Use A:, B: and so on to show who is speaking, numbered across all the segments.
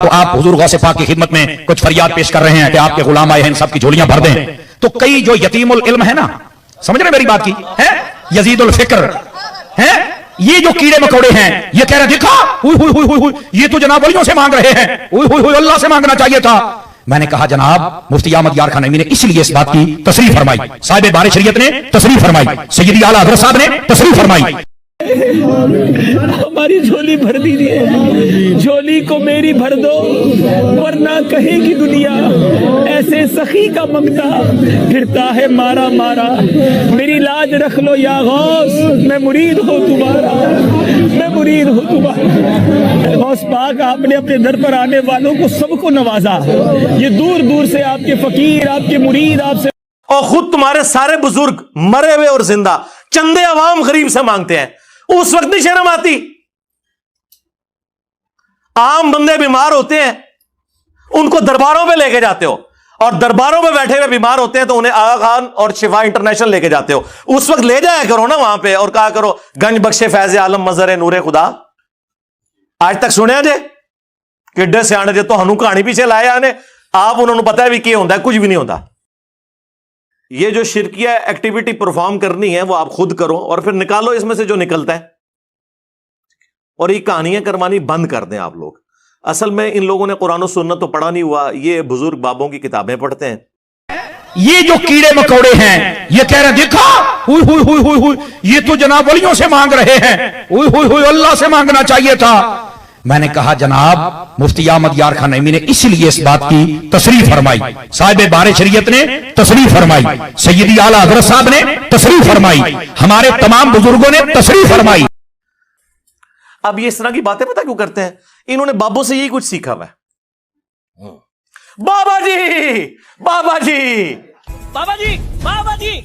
A: تو آپ حضور غوث پاک کی خدمت میں کچھ فریاد پیش کر رہے ہیں کہ آپ کے غلام آئے ہیں، ان سب کی جھولیاں بھر دیں. تو کئی جو یتیم العلم ہے نا، سمجھ رہے میری بات کی ہے، یزید الفکر ہے، یہ جو کیڑے مکوڑے ہیں یہ کہہ رہے دیکھا یہ تو جناب ولیوں سے مانگ رہے ہیں، اللہ سے مانگنا چاہیے تھا. میں نے کہا جناب مفتی احمد یار خان نعیمی نے اس لیے اس بات کی تصریح فرمائی، صاحب بار شریعت نے تصریح فرمائی، سیدی اعلیٰ حضرت صاحب نے تصریح فرمائی.
B: ہماری جھولی بھر دیجیے، جھولی کو میری بھر دو، ورنہ کہے گی دنیا ایسے سخی کا منگتا پھرتا ہے مارا مارا. میری لاج رکھ لو یا غوث، میں مرید ہوں تمہارا، میں مرید ہوں تمہارا. غوث پاک آپ نے اپنے در پر آنے والوں کو سب کو نوازا. یہ دور دور سے آپ کے فقیر، آپ کے مرید آپ سے،
C: اور خود تمہارے سارے بزرگ مرے ہوئے اور زندہ چندے عوام غریب سے مانگتے ہیں. اس وقت نہیں شرم آتی؟ عام بندے بیمار ہوتے ہیں، ان کو درباروں پہ لے کے جاتے ہو، اور درباروں پہ بیٹھے ہوئے بیمار ہوتے ہیں تو انہیں آغا خان اور شفا انٹرنیشنل لے کے جاتے ہو. اس وقت لے جایا کرو نا وہاں پہ اور کہا کرو گنج بخش فیض عالم مظہر نور خدا. آج تک سنیا جے کڈے سیانے جے تو ہنو کہانی پیچھے لائے آنے آپ انہوں نے پتا ہے بھی کیا ہوتا ہے، کچھ بھی نہیں ہوتا. یہ جو شرکیہ ایکٹیویٹی پرفارم کرنی ہے وہ آپ خود کرو اور پھر نکالو اس میں سے جو نکلتا ہے، اور یہ کہانیاں کروانی بند کر دیں آپ لوگ. اصل میں ان لوگوں نے قرآن و سنت تو پڑھا نہیں ہوا، یہ بزرگ بابوں کی کتابیں پڑھتے ہیں.
A: یہ جو کیڑے مکوڑے ہیں یہ کہہ رہے دیکھا یہ تو جناب ولیوں سے مانگ رہے ہیں، اللہ سے مانگنا چاہیے تھا. میں نے کہا جناب مفتی احمد یار خان نعیمی نے اس لیے اس بات کی تصریح فرمائی، صاحب بار شریعت نے تصریح فرمائی، سیدی اعلیٰ حضرت صاحب نے تصریح فرمائی، ہمارے تمام بزرگوں نے تصریح فرمائی.
C: اب یہ اس طرح کی باتیں پتہ کیوں کرتے ہیں؟ انہوں نے بابوں سے یہی کچھ سیکھا ہوا ہے. بابا جی بابا جی
B: بابا جی بابا جی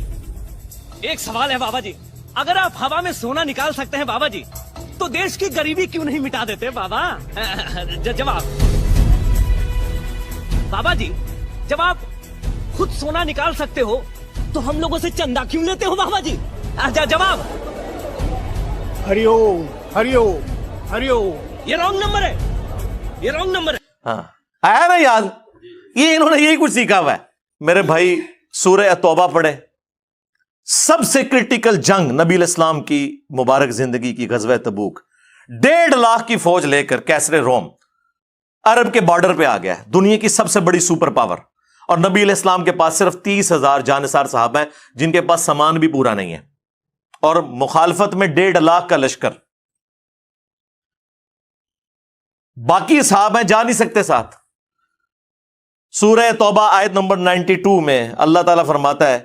B: ایک سوال ہے بابا جی، اگر آپ ہوا میں سونا نکال سکتے ہیں بابا جی تو دیش کی غریبی کیوں نہیں مٹا دیتے بابا؟ جواب بابا جی، جب آپ خود سونا نکال سکتے ہو تو ہم لوگوں سے چندہ کیوں لیتے ہو بابا جی؟ جواب
D: ہریو ہریو ہریو.
B: یہ رانگ نمبر ہے، یہ رانگ نمبر ہے.
C: ہاں آیا نا یاد؟ یہ انہوں نے یہی کچھ سیکھا ہوا ہے. میرے بھائی سورہ توبہ پڑھے. سب سے کرٹیکل جنگ نبی علیہ السلام کی مبارک زندگی کی غزوہ تبوک، 1.5 لاکھ کی فوج لے کر کیسر روم عرب کے بارڈر پہ آ گیا ہے، دنیا کی سب سے بڑی سپر پاور، اور نبی علیہ السلام کے پاس صرف 30,000 جانثار صحابہ ہیں جن کے پاس سامان بھی پورا نہیں ہے، اور مخالفت میں 1.5 لاکھ کا لشکر. باقی صحابہ ہیں جا نہیں سکتے ساتھ. سورہ توبہ آیت نمبر 92 میں اللہ تعالیٰ فرماتا ہے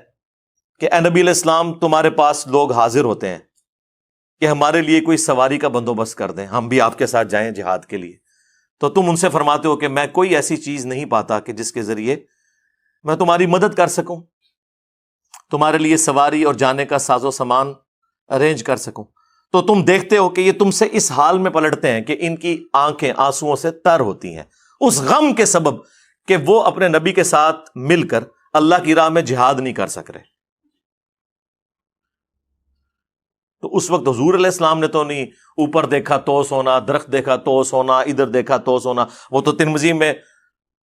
C: کہ اے نبی علیہ السلام تمہارے پاس لوگ حاضر ہوتے ہیں کہ ہمارے لیے کوئی سواری کا بندوبست کر دیں، ہم بھی آپ کے ساتھ جائیں جہاد کے لیے. تو تم ان سے فرماتے ہو کہ میں کوئی ایسی چیز نہیں پاتا کہ جس کے ذریعے میں تمہاری مدد کر سکوں، تمہارے لیے سواری اور جانے کا ساز و سامان ارینج کر سکوں. تو تم دیکھتے ہو کہ یہ تم سے اس حال میں پلٹتے ہیں کہ ان کی آنکھیں آنسوؤں سے تر ہوتی ہیں اس غم کے سبب کہ وہ اپنے نبی کے ساتھ مل کر اللہ کی راہ میں جہاد نہیں کر سک رہے. تو اس وقت حضور علیہ السلام نے تو نہیں اوپر دیکھا تو سونا، درخت دیکھا تو سونا، ادھر دیکھا تو سونا. وہ تو ترمذی میں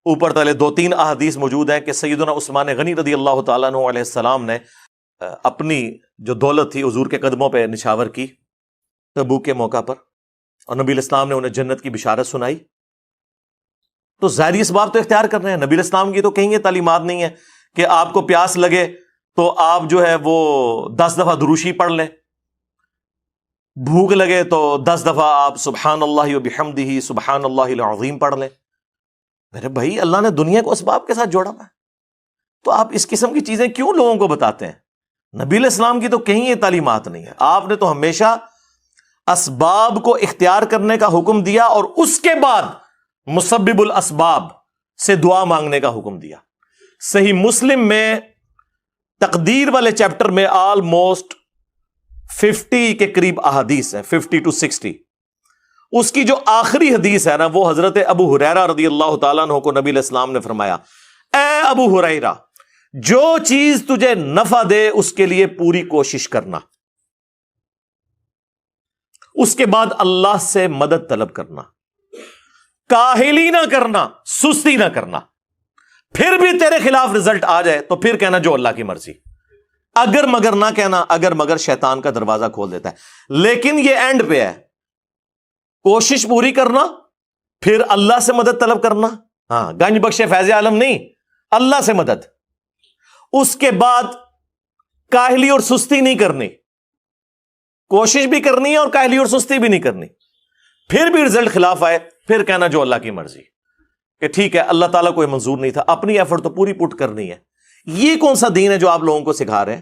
C: اوپر تلے 2-3 احادیث موجود ہیں کہ سیدنا عثمان غنی رضی اللہ تعالیٰ عنہ علیہ السلام نے اپنی جو دولت تھی حضور کے قدموں پہ نچھاور کی تبوک کے موقع پر، اور نبی علیہ السلام نے انہیں جنت کی بشارت سنائی. تو ظاہری اسباب تو اختیار کر رہے ہیں. نبی علیہ السلام کی تو کہیں یہ تعلیمات نہیں ہے کہ آپ کو پیاس لگے تو آپ جو ہے وہ 10 دفعہ دروشی پڑھ لیں، بھوک لگے تو 10 دفعہ آپ سبحان اللہ و بحمدہ سبحان اللہ العظیم پڑھ لیں. میرے بھائی اللہ نے دنیا کو اسباب کے ساتھ جوڑا ہوا ہے، تو آپ اس قسم کی چیزیں کیوں لوگوں کو بتاتے ہیں؟ نبی علیہ السلام کی تو کہیں یہ تعلیمات نہیں ہے. آپ نے تو ہمیشہ اسباب کو اختیار کرنے کا حکم دیا اور اس کے بعد مسبب الاسباب سے دعا مانگنے کا حکم دیا. صحیح مسلم میں تقدیر والے چیپٹر میں آلموسٹ 50 کے قریب احادیث ہیں، 50 to 60. اس کی جو آخری حدیث ہے نا وہ حضرت ابو ہریرہ رضی اللہ تعالیٰ عنہ کو نبی علیہ السلام نے فرمایا، اے ابو ہریرہ جو چیز تجھے نفع دے اس کے لیے پوری کوشش کرنا، اس کے بعد اللہ سے مدد طلب کرنا. کاہلی نہ کرنا، سستی نہ کرنا، پھر بھی تیرے خلاف رزلٹ آ جائے تو پھر کہنا جو اللہ کی مرضی، اگر مگر نہ کہنا، اگر مگر شیطان کا دروازہ کھول دیتا ہے۔ لیکن یہ اینڈ پہ ہے، کوشش پوری کرنا، پھر اللہ سے مدد طلب کرنا، ہاں گنج بخش فیض عالم نہیں، اللہ سے مدد، اس کے بعد کاہلی اور سستی نہیں کرنی، کوشش بھی کرنی ہے اور کاہلی اور سستی بھی نہیں کرنی، پھر بھی رزلٹ خلاف آئے پھر کہنا جو اللہ کی مرضی، کہ ٹھیک ہے اللہ تعالیٰ کو یہ منظور نہیں تھا، اپنی ایفرٹ تو پوری پٹ کرنی ہے۔ یہ کون سا دین ہے جو آپ لوگوں کو سکھا رہے ہیں؟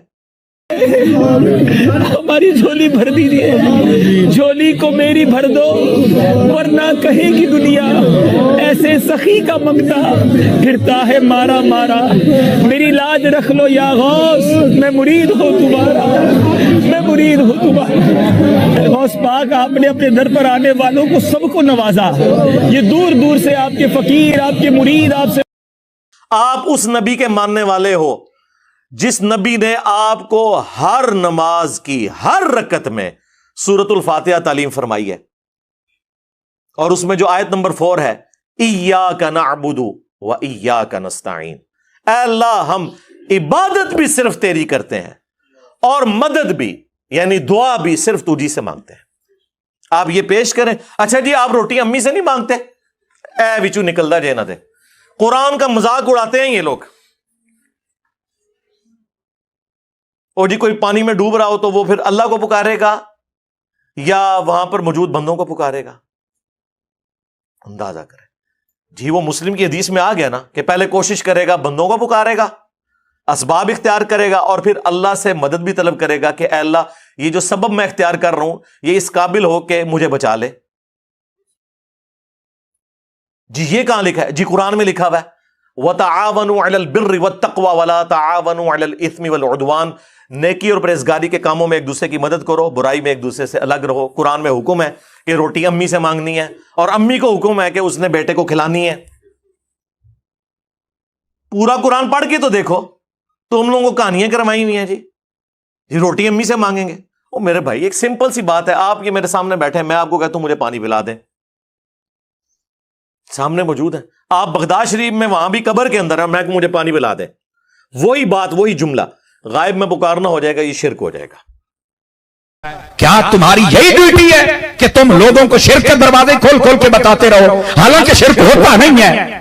B: ہماری جھولی بھر دیجیے، جھولی کو میری بھر دو ورنہ کہے گی دنیا ایسے سخی کا منگتا پھرتا ہے مارا مارا، میری لاج رکھ لو یا غوث، میں مرید ہوں تمہارا، میں مرید ہوں تمہارا۔ غوث پاک آپ نے اپنے در پر آنے والوں کو سب کو نوازا، یہ دور دور سے آپ کے فقیر، آپ کے مرید آپ سے،
C: آپ اس نبی کے ماننے والے ہو جس نبی نے آپ کو ہر نماز کی ہر رکعت میں سورۃ الفاتحہ تعلیم فرمائی ہے، اور اس میں جو آیت نمبر 4 ہے، ایاک نعبد و ایاک نستعین، اے اللہ ہم عبادت بھی صرف تیری کرتے ہیں اور مدد بھی یعنی دعا بھی صرف تجھی سے مانگتے ہیں۔ آپ یہ پیش کریں، اچھا جی آپ روٹی امی سے نہیں مانگتے، اے وچو نکلدا جے نہ دے، قرآن کا مذاق اڑاتے ہیں یہ لوگ۔ اور جی کوئی پانی میں ڈوب رہا ہو تو وہ پھر اللہ کو پکارے گا یا وہاں پر موجود بندوں کو پکارے گا؟ اندازہ کریں جی، وہ مسلم کی حدیث میں آ گیا نا کہ پہلے کوشش کرے گا، بندوں کو پکارے گا، اسباب اختیار کرے گا، اور پھر اللہ سے مدد بھی طلب کرے گا کہ اے اللہ یہ جو سبب میں اختیار کر رہا ہوں یہ اس قابل ہو کہ مجھے بچا لے۔ جی یہ کہاں لکھا ہے؟ جی قرآن میں لکھا ہوا ہے وَتَعَاوَنُوا عَلَى الْبِرِّ وَالتَّقْوَى وَلَا تَعَاوَنُوا عَلَى الْإِثْمِ وَالْعُدْوَانِ، نیکی اور پرہیزگاری کے کاموں میں ایک دوسرے کی مدد کرو، برائی میں ایک دوسرے سے الگ رہو۔ قرآن میں حکم ہے کہ روٹی امی سے مانگنی ہے، اور امی کو حکم ہے کہ اس نے بیٹے کو کھلانی ہے۔ پورا قرآن پڑھ کے تو دیکھو، تو ہم لوگوں کو کہانیاں کروائی ہوئی ہیں جی روٹی امی سے مانگیں گے۔ او میرے بھائی ایک سمپل سی بات ہے، آپ یہ میرے سامنے بیٹھے ہیں، میں آپ کو کہتا ہوں مجھے پانی پلا دیں، سامنے موجود ہے، آپ بغداد شریف میں وہاں بھی قبر کے اندر ہے، میں کہ مجھے پانی پلا دیں، وہی بات وہی جملہ غائب میں پکارنا ہو جائے گا، یہ شرک ہو جائے گا۔
A: کیا تمہاری یہی ڈیوٹی ہے کہ تم لوگوں کو شرک کے دروازے کھول کھول کے بتاتے رہو، حالانکہ شرک ہوتا نہیں ہے؟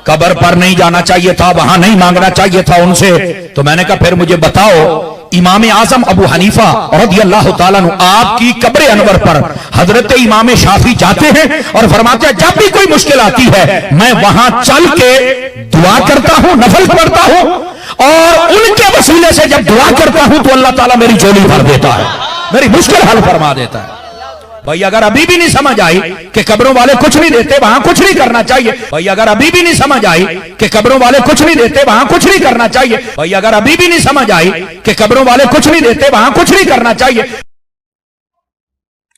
A: قبر پر نہیں جانا چاہیے تھا، وہاں نہیں مانگنا چاہیے تھا ان سے، تو میں نے کہا پھر مجھے بتاؤ امام اعظم ابو حنیفہ رضی اللہ تعالیٰ عنہ آپ کی قبر انور پر حضرت امام شافعی جاتے ہیں اور فرماتے ہیں جب بھی کوئی مشکل آتی ہے میں وہاں چل کے دعا کرتا ہوں، نفل پڑھتا ہوں، اور ان کے وسیلے سے جب دعا کرتا ہوں تو اللہ تعالیٰ میری جھولی بھر دیتا ہے، میری مشکل حل فرما دیتا ہے۔ بھائی اگر ابھی بھی نہیں سمجھ آئی کہ قبروں والے کچھ نہیں دیتے وہاں کچھ نہیں کرنا چاہیے، بھائی اگر ابھی بھی نہیں سمجھ آئی کہ قبروں والے کچھ نہیں دیتے وہاں کچھ نہیں کرنا چاہیے، بھائی اگر ابھی بھی نہیں سمجھ آئی کہ قبروں والے کچھ نہیں دیتے وہاں کچھ نہیں کرنا چاہیے،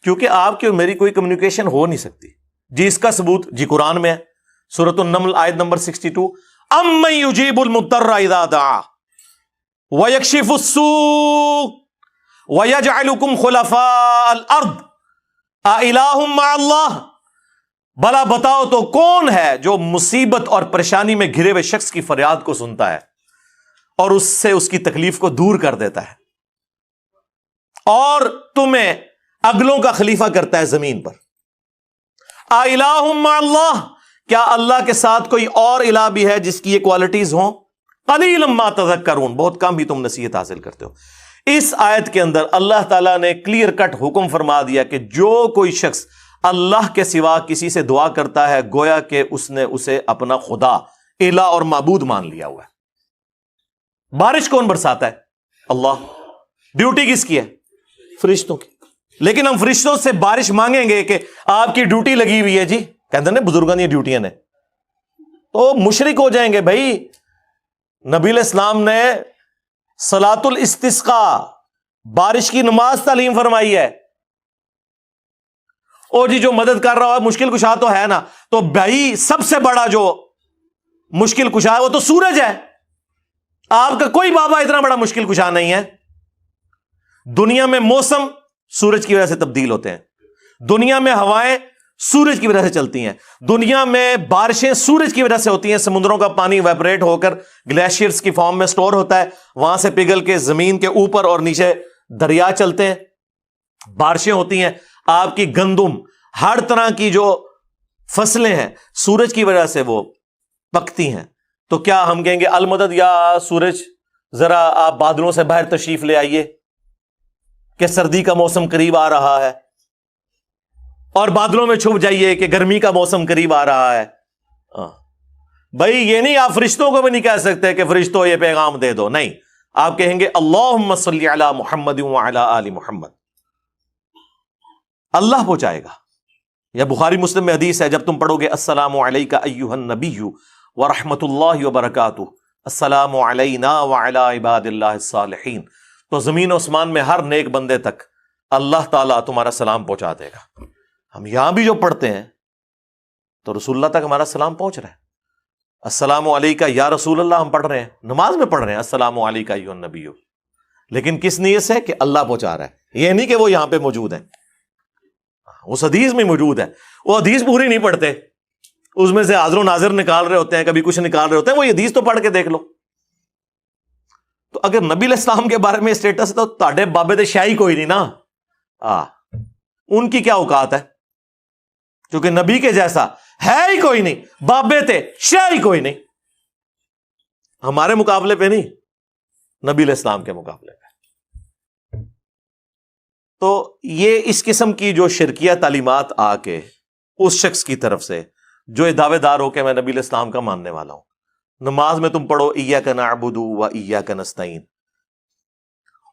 C: کیونکہ آپ کی اور میری کوئی کمیونیکیشن ہو نہیں سکتی۔ جی اس کا ثبوت جی قرآن میں ہے، سورۃ النمل آیت نمبر 62، اَمَّن يُجِيبُ الْمُضْطَرَّ اِذَا دَعَاهُ وَيَكْشِفُ السُّوءَ وَيَجْعَلُكُمْ خُلَفَاءَ الْأَرْضِ اَإِلَٰهٌ مَّعَ اللَّهِ، بھلا بتاؤ تو کون ہے جو مصیبت اور پریشانی میں گھرے ہوئے شخص کی فریاد کو سنتا ہے اور اس سے اس کی تکلیف کو دور کر دیتا ہے اور تمہیں اگلوں کا خلیفہ کرتا ہے زمین پر۔ اَإِلَٰهٌ مَّعَ اللَّهِ، کیا اللہ کے ساتھ کوئی اور الہ بھی ہے جس کی یہ کوالٹیز ہوں؟ قَلِيلًا مَّا تَذَكَّرُونَ، بہت کم ہی تم نصیحت حاصل کرتے ہو۔ اس آیت کے اندر اللہ تعالیٰ نے کلیئر کٹ حکم فرما دیا کہ جو کوئی شخص اللہ کے سوا کسی سے دعا کرتا ہے گویا کہ اس نے اسے اپنا خدا، الہ اور معبود مان لیا ہوا ہے۔ بارش کون برساتا ہے؟ اللہ۔ ڈیوٹی کس کی ہے؟ فرشتوں کی۔ لیکن ہم فرشتوں سے بارش مانگیں گے کہ آپ کی ڈیوٹی لگی ہوئی ہے جی، کہتے ہیں بزرگوں نے ڈیوٹیاں نے، تو مشرک ہو جائیں گے۔ بھائی نبی علیہ السلام نے صلاۃ الاستسقاء، بارش کی نماز تعلیم فرمائی ہے۔ اور جی جو مدد کر رہا ہے مشکل کشا تو ہے نا، تو بھائی سب سے بڑا جو مشکل کشا ہے وہ تو سورج ہے، آپ کا کوئی بابا اتنا بڑا مشکل کشا نہیں ہے۔ دنیا میں موسم سورج کی وجہ سے تبدیل ہوتے ہیں، دنیا میں ہوائیں سورج کی وجہ سے چلتی ہیں. دنیا میں بارشیں سورج کی وجہ سے ہوتی ہیں. سمندروں کا پانی ویپریٹ ہو کر گلیشیئرز کی فارم میں سٹور ہوتا ہے, وہاں سے پگھل کے زمین کے اوپر اور نیچے دریا چلتے ہیں, بارشیں ہوتی ہیں. آپ کی گندم, ہر طرح کی جو فصلیں ہیں سورج کی وجہ سے وہ پکتی ہیں. تو کیا ہم کہیں گے المدد یا سورج ذرا آپ بادلوں سے باہر تشریف لے آئیے کہ سردی کا موسم قریب آ رہا ہے, اور بادلوں میں چھپ جائیے کہ گرمی کا موسم قریب آ رہا ہے؟ بھائی یہ نہیں, آپ فرشتوں کو بھی نہیں کہہ سکتے کہ فرشتوں یہ پیغام دے دو, نہیں, آپ کہیں گے اللہم صلی علی محمد وعلی آل محمد, اللہ پہنچائے گا. یا بخاری مسلم میں حدیث ہے, جب تم پڑھو گے السلام علیک ایھا النبی ورحمۃ اللہ وبرکاتہ, السلام علینا وعلی عباد اللہ الصالحین, تو زمین و آسمان میں ہر نیک بندے تک اللہ تعالیٰ تمہارا سلام پہنچا دے گا. ہم یہاں بھی جو پڑھتے ہیں تو رسول اللہ تک ہمارا سلام پہنچ رہا ہے. السلام علیکہ یا رسول اللہ ہم پڑھ رہے ہیں, نماز میں پڑھ رہے ہیں السلام علیکہ ایھا النبی, لیکن کس نیت سے کہ اللہ پہنچا رہا ہے, یہ نہیں کہ وہ یہاں پہ موجود ہیں. اس حدیث میں موجود ہے, وہ حدیث پوری نہیں پڑھتے, اس میں سے حاضر و ناظر نکال رہے ہوتے ہیں, کبھی کچھ نکال رہے ہوتے ہیں. وہ یہ حدیث تو پڑھ کے دیکھ لو. تو اگر نبی علیہ السلام کے بارے میں اسٹیٹس تو تاڑے بابے دے شاہی کوئی نہیں نا, ان کی کیا اوقات ہے, کیونکہ نبی کے جیسا ہے ہی کوئی نہیں, بابے تھے شاہی کوئی نہیں, ہمارے مقابلے پہ نہیں, نبی علیہ السلام کے مقابلے پہ. تو یہ اس قسم کی جو شرکیہ تعلیمات آ کے اس شخص کی طرف سے جو دعوے دار ہو کہ میں نبی علیہ السلام کا ماننے والا ہوں, نماز میں تم پڑھو ایاک نعبد و ایاک نستعین,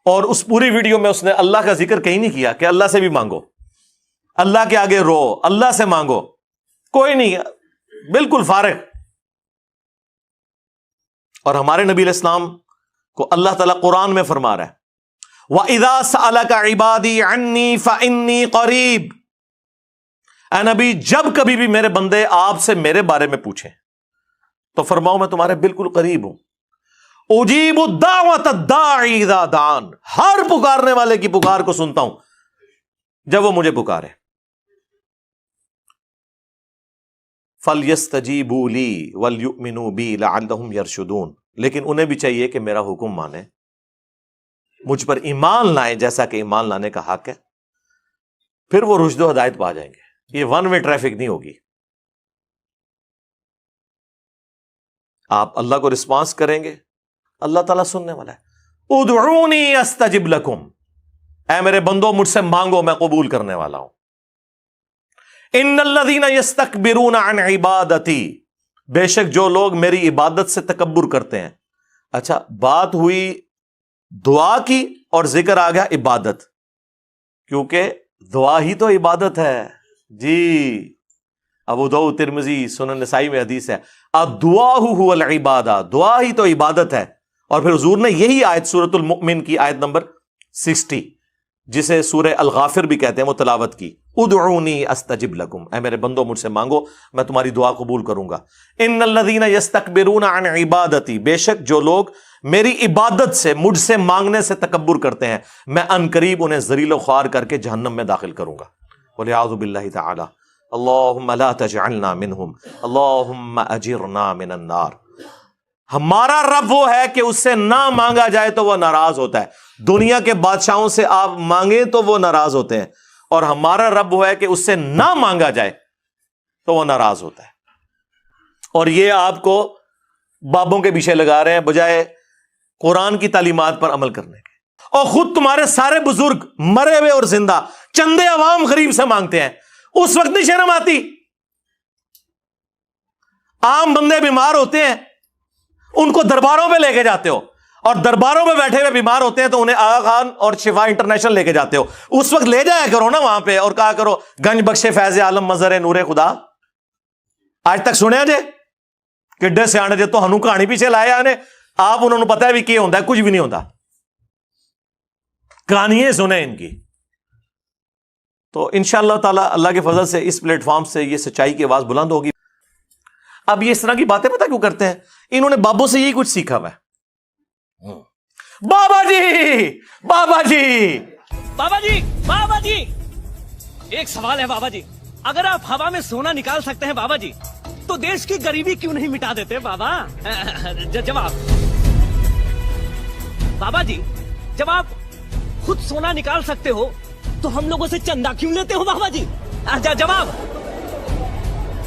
C: اور اس پوری ویڈیو میں اس نے اللہ کا ذکر کہیں نہیں کیا کہ اللہ سے بھی مانگو, اللہ کے آگے رو, اللہ سے مانگو, کوئی نہیں, بالکل فارغ. اور ہمارے نبی علیہ السلام کو اللہ تعالیٰ قرآن میں فرما رہا ہے وَإِذَا سَأَلَكَ عِبَادِي عَنِّي فَإِنِّي قَرِيبٌ, اے نبی جب کبھی بھی میرے بندے آپ سے میرے بارے میں پوچھیں تو فرماؤ میں تمہارے بالکل قریب ہوں. اجیب الدعوۃ الداعی اذا دعان, ہر پکارنے والے کی پکار کو سنتا ہوں جب وہ مجھے پکارے. فَلْيَسْتَجِيبُوا لِي وَلْيُؤْمِنُوا بِي لَعَلَّهُمْ يَرْشُدُونَ, لیکن انہیں بھی چاہیے کہ میرا حکم مانے, مجھ پر ایمان لائیں جیسا کہ ایمان لانے کا حق ہے, پھر وہ رشد و ہدایت پا جائیں گے. یہ ون وے ٹریفک نہیں ہوگی. آپ اللہ کو رسپانس کریں گے, اللہ تعالیٰ سننے والا ہے. ادعونی استجب لکم, اے میرے بندو مجھ سے مانگو میں قبول کرنے والا ہوں. ان الذین یستکبرون عن عبادتی, بے شک جو لوگ میری عبادت سے تکبر کرتے ہیں. اچھا بات ہوئی دعا کی اور ذکر آ گیا عبادت, کیونکہ دعا ہی تو عبادت ہے جی. ابو داؤد ترمذی سنن نسائی میں حدیث ہے الدعاء هو العبادہ, دعا ہی تو عبادت ہے. اور پھر حضور نے یہی آیت سورۃ المؤمن کی آیت نمبر 60 جسے سورہ الغافر بھی کہتے ہیں وہ تلاوت کی. ادعونی استجب لکم, اے میرے بندو مجھ سے مانگو میں تمہاری دعا قبول کروں گا. ان الذین یستکبرون عن عبادتی, بے شک جو لوگ میری عبادت سے مجھ سے مانگنے سے تکبر کرتے ہیں میں ان قریب انہیں ذلیل و خوار کر کے جہنم میں داخل کروں گا. والعیاذ باللہ تعالی. اللہم لا تجعلنا منہم, اللہم اجرنا من النار. ہمارا رب وہ ہے کہ اس سے نہ مانگا جائے تو وہ ناراض ہوتا ہے. دنیا کے بادشاہوں سے آپ مانگیں تو وہ ناراض ہوتے ہیں, اور ہمارا رب وہ ہے کہ اس سے نہ مانگا جائے تو وہ ناراض ہوتا ہے. اور یہ آپ کو بابوں کے پیچھے لگا رہے ہیں بجائے قرآن کی تعلیمات پر عمل کرنے کے. اور خود تمہارے سارے بزرگ مرے ہوئے اور زندہ چندے عوام غریب سے مانگتے ہیں, اس وقت نہیں شرم آتی؟ عام بندے بیمار ہوتے ہیں ان کو درباروں پہ لے کے جاتے ہو, اور درباروں میں بیٹھے ہوئے بیمار ہوتے ہیں تو انہیں آغا خان اور شفا انٹرنیشنل لے کے جاتے ہو. اس وقت لے جایا کرو نا وہاں پہ اور کہا کرو گنج بخش فیض عالم مظہر نور خدا. آج تک سنیا جے کڈے سیانے جے تو ہنو کہانی پیچھے لایا نے, آپ انہوں نے پتا ہے بھی کیا ہوتا ہے, کچھ بھی نہیں ہوتا, کہانیاں سنیں ان کی. تو انشاءاللہ تعالی اللہ کے فضل سے اس پلیٹ فارم سے یہ سچائی کی آواز بلند ہوگی. اب یہ اس طرح کی باتیں پتہ کیوں کرتے ہیں؟ انہوں نے بابوں سے یہی کچھ سیکھا ہوا ہے. بابا جی بابا جی
B: بابا جی بابا جی, ایک سوال ہے بابا جی,
E: اگر آپ ہوا میں سونا نکال سکتے ہیں بابا جی تو دیش کی غریبی کیوں نہیں مٹا دیتے بابا؟ جواب بابا جی، جب آپ خود سونا نکال سکتے ہو تو ہم لوگوں سے چندہ کیوں لیتے ہو بابا جی؟ جواب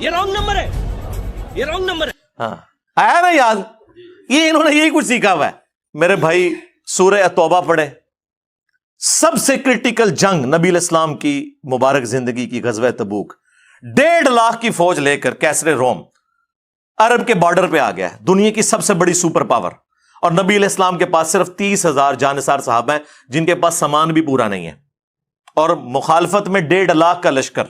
E: یہ رانگ نمبر ہے، یہ رانگ نمبر ہے۔
C: ہاں آیا نا یاد؟ یہ انہوں نے یہی کچھ سیکھا ہوا ہے۔ میرے بھائی سورہ توبہ پڑھے، سب سے کرٹیکل جنگ نبی علیہ السلام کی مبارک زندگی کی غزوہ تبوک، 1.5 لاکھ کی فوج لے کر کیسر روم عرب کے بارڈر پہ آ گیا ہے، دنیا کی سب سے بڑی سپر پاور، اور نبی علیہ السلام کے پاس صرف 30,000 جانثار صحابہ ہیں جن کے پاس سامان بھی پورا نہیں ہے، اور مخالفت میں 1.5 لاکھ کا لشکر۔